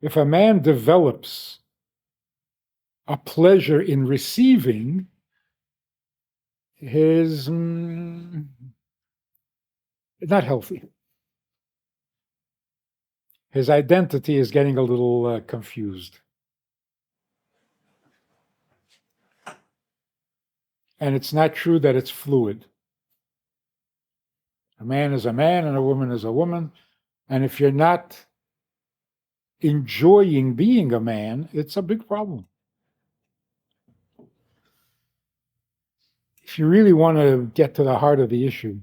If a man develops a pleasure in receiving, his not healthy. His identity is getting a little confused. And it's not true that it's fluid. A man is a man and a woman is a woman. And if you're not enjoying being a man, it's a big problem. If you really want to get to the heart of the issue,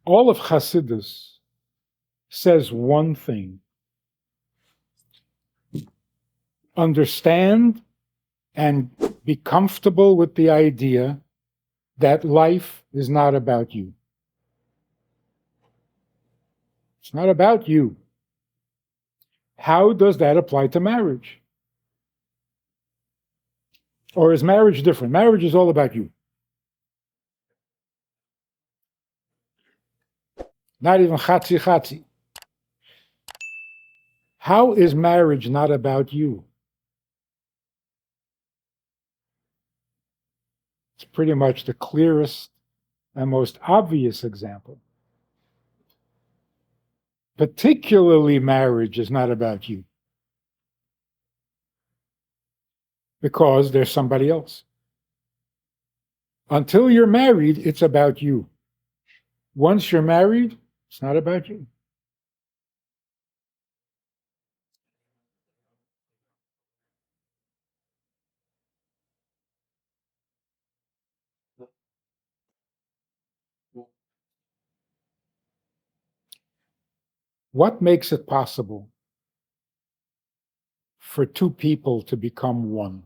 all of Hasidus says one thing: understand and be comfortable with the idea that life is not about you. It's not about you. How does that apply to marriage? Or is marriage different? Marriage is all about you. Not even chatzi chatzi. How is marriage not about you? It's pretty much the clearest and most obvious example. Particularly, marriage is not about you, because there's somebody else. Until you're married, it's about you. Once you're married, it's not about you. What makes it possible for two people to become one?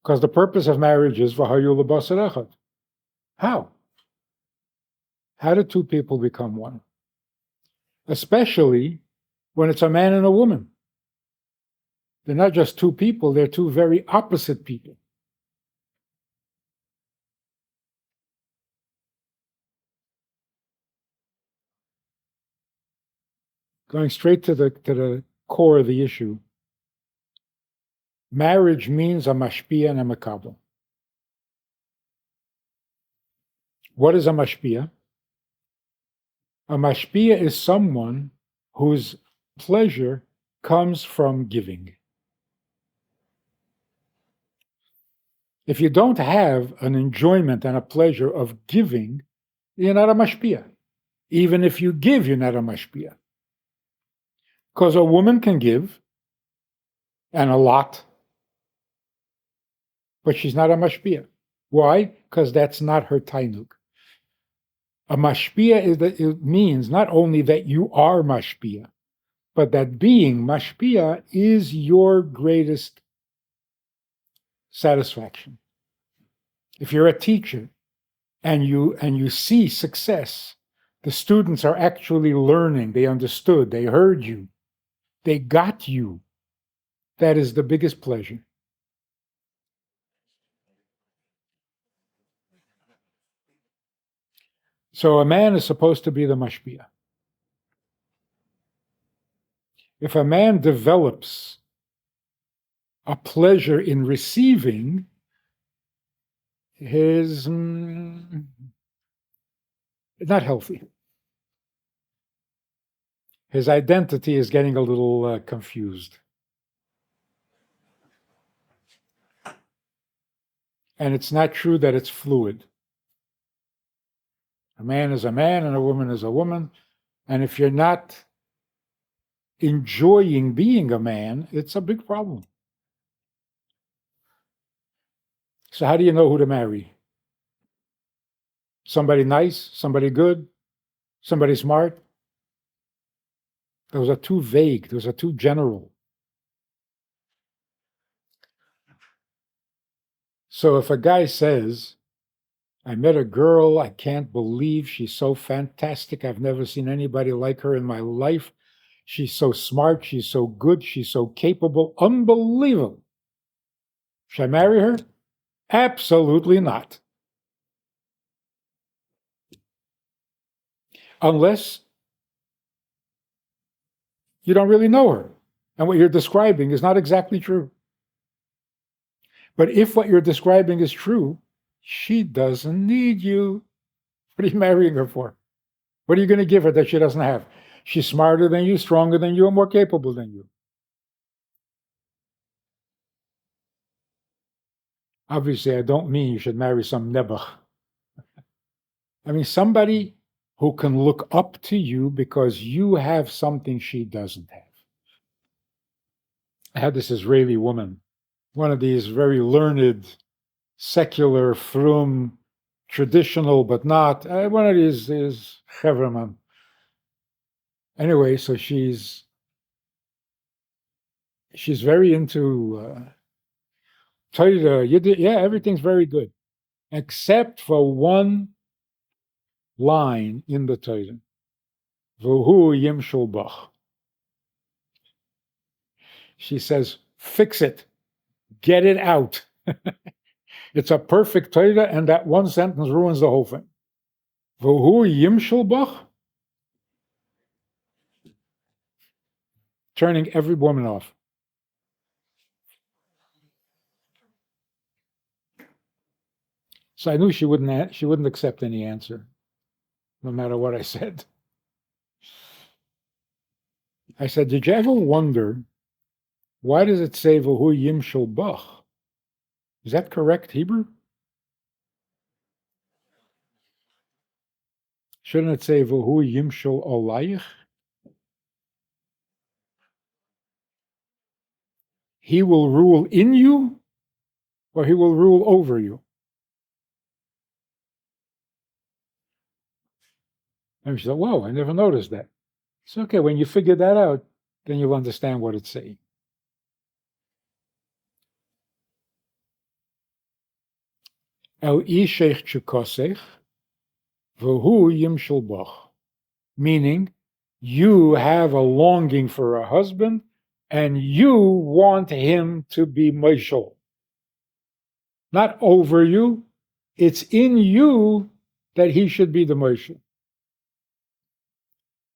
Because the purpose of marriage is v'hayu l'basar echad. How? How do two people become one? Especially when it's a man and a woman. They're not just two people, they're two very opposite people. Going straight to the core of the issue, marriage means a mashpia and a makabel. What is a mashpia? A mashpia is someone whose pleasure comes from giving. If you don't have an enjoyment and a pleasure of giving, you're not a mashpia. Even if you give, you're not a mashpia. Because a woman can give, and a lot, but she's not a mashpia. Why? Because that's not her tainug. A mashpia it means not only that you are mashpia, but that being mashpia is your greatest satisfaction. If you're a teacher and you see success, the students are actually learning, they understood, they heard you, they got you. That is the biggest pleasure. So a man is supposed to be the mashpia. If a man develops a pleasure in receiving, his not healthy. His identity is getting a little confused. And it's not true that it's fluid. A man is a man and a woman is a woman. And if you're not enjoying being a man, it's a big problem. So how do you know who to marry? Somebody nice, somebody good, somebody smart? Those are too vague. Those are too general. So if a guy says, I met a girl, I can't believe she's so fantastic. I've never seen anybody like her in my life. She's so smart, she's so good, she's so capable, unbelievable. Should I marry her? Absolutely not. Unless You don't really know her. And what you're describing is not exactly true. But if what you're describing is true, she doesn't need you. What are you marrying her for? What are you going to give her that she doesn't have? She's smarter than you, stronger than you, and more capable than you. Obviously, I don't mean you should marry some nebuch. I mean somebody who can look up to you because you have something she doesn't have. I had this Israeli woman, one of these very learned, secular, frum, traditional, but not, one of these is Chevraman. Anyway, so she's very into Torah. Yeah, everything's very good, except for one line in the Torah. V'hu yimshul bach. She says, fix it, get it out. It's a perfect Torah, and that one sentence ruins the whole thing. V'hu yimshul bach, turning every woman off. So I knew she wouldn't accept any answer, no matter what I said. I said, did you ever wonder why does it say v'hu yimshul bach? Is that correct Hebrew? Shouldn't it say v'hu yimshul olayich? He will rule in you, or he will rule over you? And she said, whoa, I never noticed that. It's okay, when you figure that out, then you'll understand what it's saying. El ishech chukosech, v'hu yimshul bach. Meaning, you have a longing for a husband, and you want him to be Moshel. Not over you, it's in you that he should be the Moshel.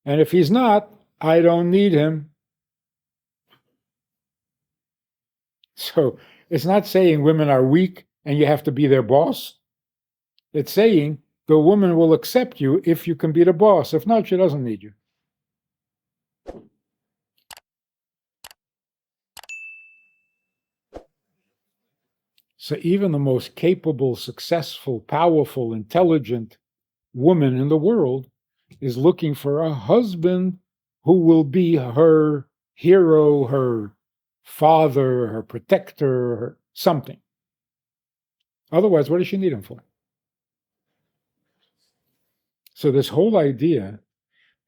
And if he's not, I don't need him. So it's not saying women are weak and you have to be their boss. It's saying the woman will accept you if you can be the boss. If not, she doesn't need you. So even the most capable, successful, powerful, intelligent woman in the world is looking for a husband who will be her hero, her father, her protector, her something. Otherwise, what does she need him for? So this whole idea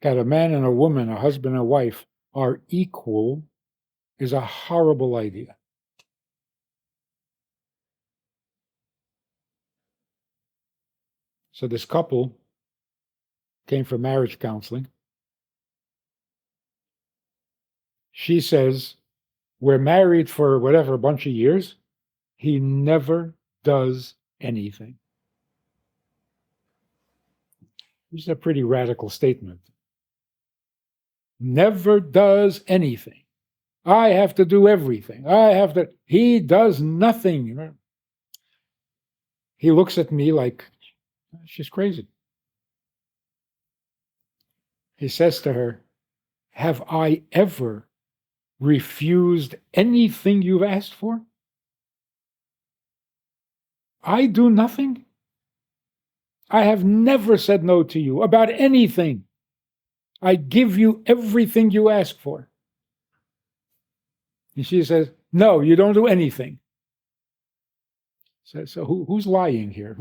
that a man and a woman, a husband and a wife, are equal is a horrible idea. So this couple came for marriage counseling. She says, we're married for whatever, a bunch of years. He never does anything. This is a pretty radical statement. Never does anything. I have to do everything. He does nothing. He looks at me like, she's crazy. He says to her, have I ever refused anything you've asked for? I do nothing. I have never said no to you about anything. I give you everything you ask for. And she says, no, you don't do anything. So who's lying here?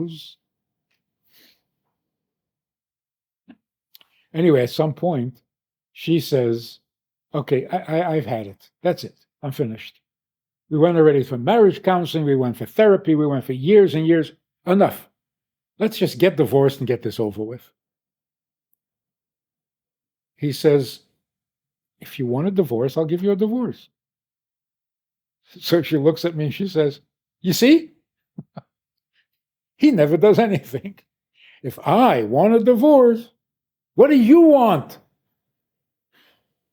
Anyway, at some point, she says, okay, I've had it. That's it. I'm finished. We went already for marriage counseling. We went for therapy. We went for years and years. Enough. Let's just get divorced and get this over with. He says, if you want a divorce, I'll give you a divorce. So she looks at me and she says, you see? He never does anything. If I want a divorce, what do you want?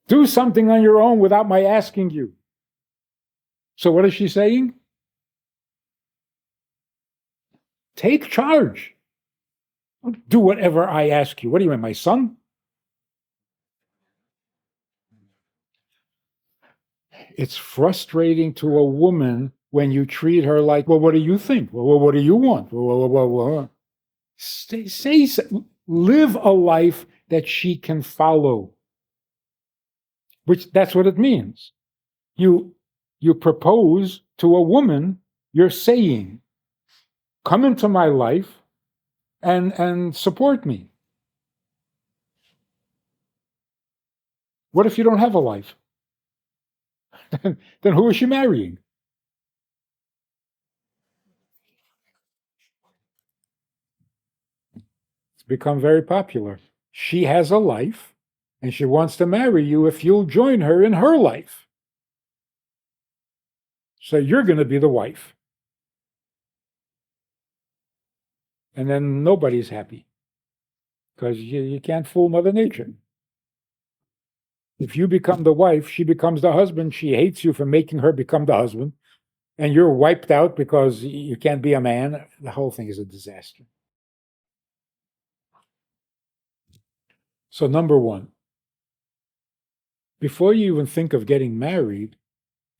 Do something on your own without my asking you. So what is she saying? Take charge. Do whatever I ask you. What do you mean, my son? It's frustrating to a woman when you treat her like, well, what do you think? Well, what do you want? Well. Say, live a life that she can follow, which that's what it means. You propose to a woman, you're saying, come into my life and support me. What if you don't have a life? Then who is she marrying? It's become very popular. She has a life and she wants to marry you if you'll join her in her life. So you're going to be the wife. And then nobody's happy because you can't fool Mother Nature. If you become the wife, she becomes the husband. She hates you for making her become the husband. And you're wiped out because you can't be a man. The whole thing is a disaster. So, number one, before you even think of getting married,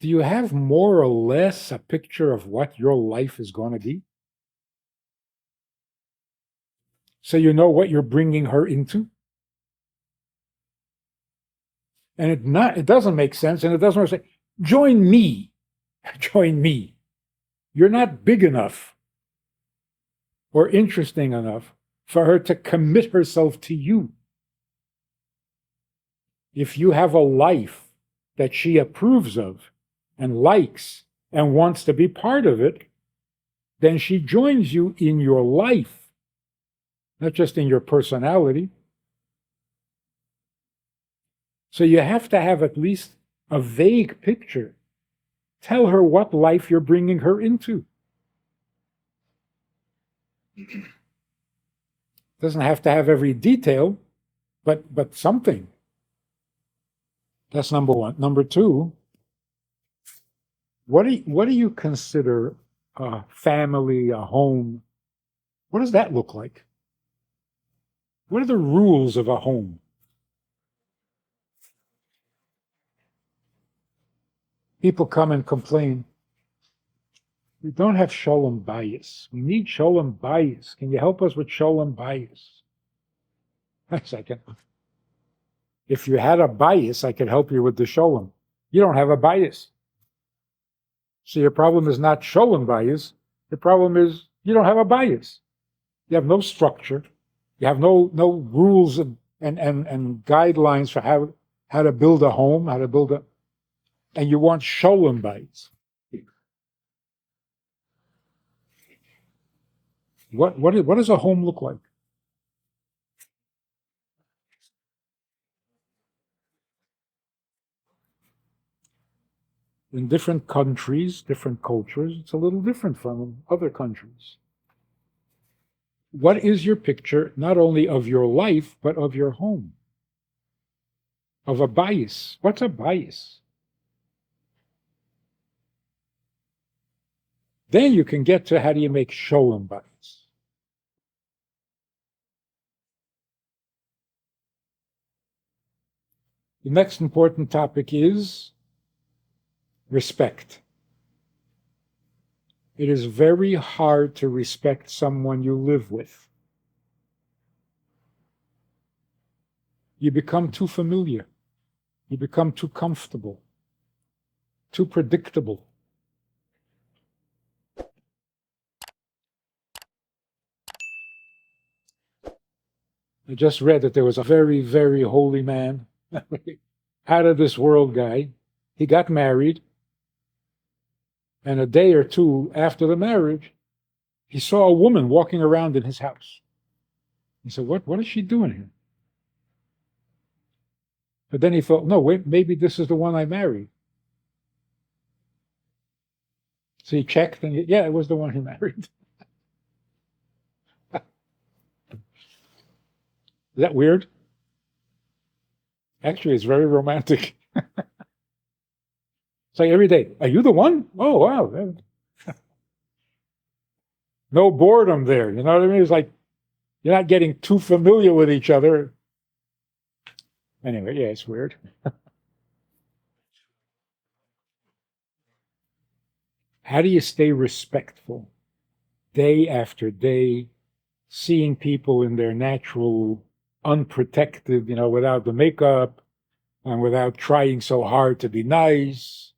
do you have more or less a picture of what your life is going to be? So you know what you're bringing her into? And it doesn't make sense, and it doesn't say, join me. Join me. You're not big enough or interesting enough for her to commit herself to you. If you have a life that she approves of and likes and wants to be part of it, then she joins you in your life, not just in your personality. So you have to have at least a vague picture. Tell her what life you're bringing her into. Doesn't have to have every detail, but something. That's number one. Number two, what do you consider a family, a home? What does that look like? What are the rules of a home? People come and complain. We don't have shalom bayis. We need shalom bayis. Can you help us with shalom bayis? A second. If you had a bias, I could help you with the shalom. You don't have a bias. So your problem is not shalom bias. The problem is you don't have a bias. You have no structure. You have no rules and guidelines for how to build a home, and you want shalom bias. What does a home look like? In different countries, different cultures, it's a little different from other countries. What is your picture, not only of your life, but of your home? Of a bias. What's a bias? Then you can get to how do you make sholem bias. The next important topic is respect. It is very hard to respect someone you live with. You become too familiar. You become too comfortable, too predictable. I just read that there was a very, very holy man, out of this world guy. He got married, and a day or two after the marriage, he saw a woman walking around in his house. He said, what is she doing here? But then he thought, no, wait, maybe this is the one I married. So he checked, and yeah, it was the one he married. Is that weird? Actually, it's very romantic. It's like every day, are you the one? Oh, wow. No boredom there. You know what I mean? It's like you're not getting too familiar with each other. Anyway, yeah, it's weird. How do you stay respectful day after day, seeing people in their natural, unprotected, without the makeup and without trying so hard to be nice?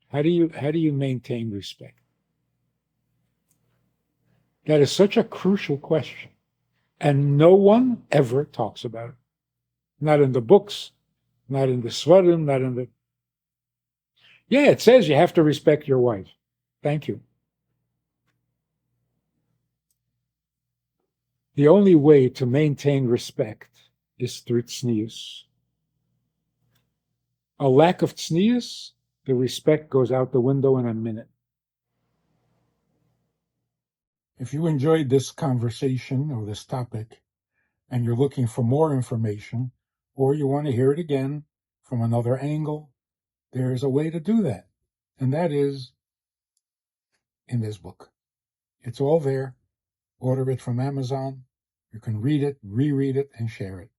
How do you maintain respect? That is such a crucial question. And no one ever talks about it. Not in the books, not in the svarim, not in the. Yeah, it says you have to respect your wife. Thank you. The only way to maintain respect is through tznius. A lack of tznius, the respect goes out the window in a minute. If you enjoyed this conversation or this topic and you're looking for more information, or you want to hear it again from another angle, there's a way to do that. And that is in this book. It's all there. Order it from Amazon. You can read it, reread it, and share it.